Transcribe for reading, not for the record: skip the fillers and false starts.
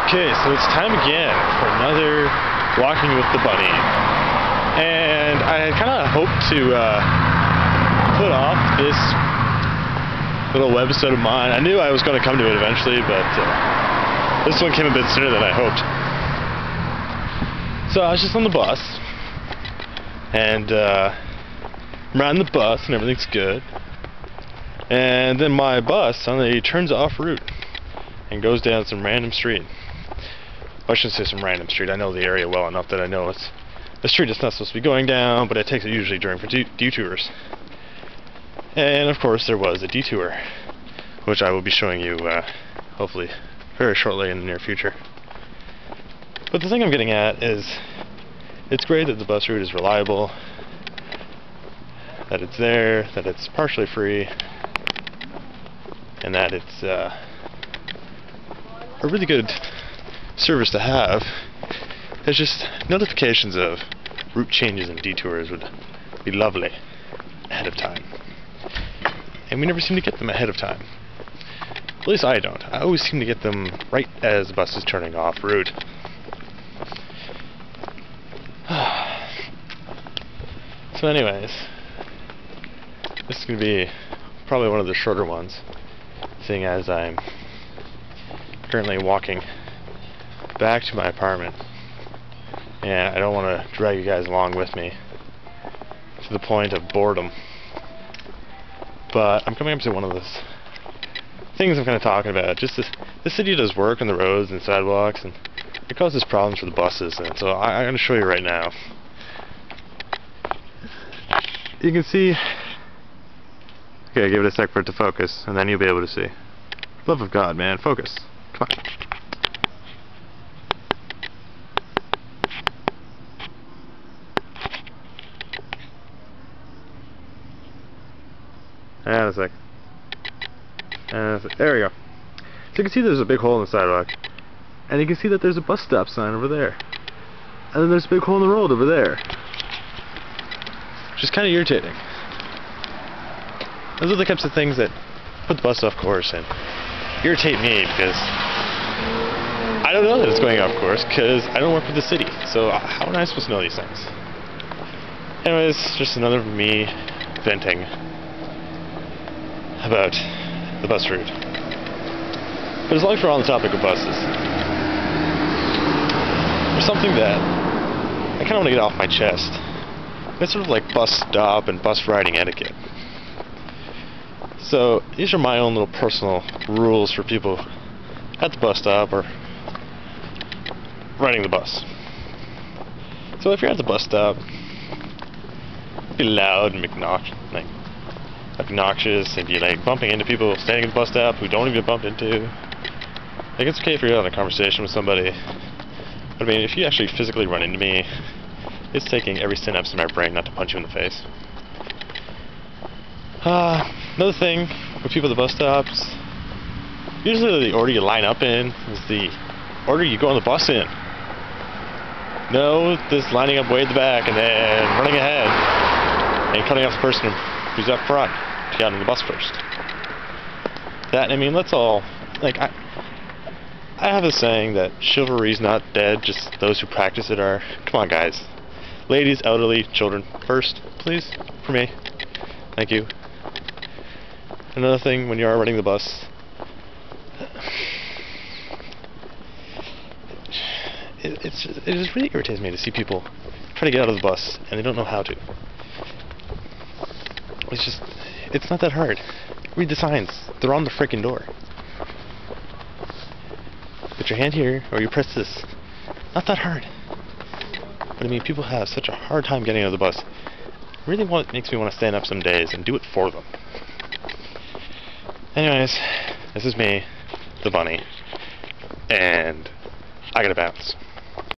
Okay, so it's time again for another Walking with the Bunny. And I had kind of hoped to put off this little webisode of mine. I knew I was going to come to it eventually, but this one came a bit sooner than I hoped. So I was just on the bus, and I'm riding the bus, and everything's good. And then my bus suddenly turns off route and goes down some random street. Well, I shouldn't say some random street. I know the area well enough that I know it's a street it's not supposed to be going down, but it takes it usually during for detours. And of course there was a detour, which I will be showing you hopefully very shortly in the near future. But the thing I'm getting at is it's great that the bus route is reliable, that it's there, that it's partially free, and that it's a really good service to have. It's just notifications of route changes and detours would be lovely ahead of time. And we never seem to get them ahead of time. At least I don't. I always seem to get them right as the bus is turning off route. So anyways, this is going to be probably one of the shorter ones, seeing as I'm currently walking back to my apartment, and I don't want to drag you guys along with me to the point of boredom. But I'm coming up to one of those things I'm kind of talking about. Just the city does work on the roads and sidewalks, and it causes problems for the buses, and so I'm going to show you right now. You can see. Okay, give it a sec for it to focus, and then you'll be able to see. Love of God, man, focus. Come on. And a sec. There we go. So you can see there's a big hole in the sidewalk, and you can see that there's a bus stop sign over there, and then there's a big hole in the road over there, which is kind of irritating. Those are the types of things that put the bus off course and irritate me, because I don't know that it's going off course because I don't work for the city. So how am I supposed to know these things? Anyways, just another me venting about the bus route. But as long as we're on the topic of buses, there's something that I kind of want to get off my chest. It's sort of like bus stop and bus riding etiquette. So these are my own little personal rules for people at the bus stop or riding the bus. So if you're at the bus stop, be loud and obnoxious, and be like bumping into people standing at the bus stop who don't even bump into. Like, it's okay if you're having a conversation with somebody, but I mean, if you actually physically run into me, it's taking every synapse in my brain not to punch you in the face. Another thing with people at the bus stops, usually the order you line up in is the order you go on the bus in. No, this lining up way at the back and then running ahead and cutting off the person who's up front to get on the bus first. That, I mean, let's all, like, I have a saying that chivalry's not dead, just those who practice it are. Come on, guys. Ladies, elderly, children, first, please, for me. Thank you. Another thing, when you are riding the bus, it just really irritates me to see people try to get out of the bus and they don't know how to. It's not that hard. Read the signs. They're on the frickin' door. Put your hand here, or you press this. Not that hard. But I mean, people have such a hard time getting out of the bus. It really makes me want to stand up some days and do it for them. Anyways, this is me, the bunny, and I gotta bounce.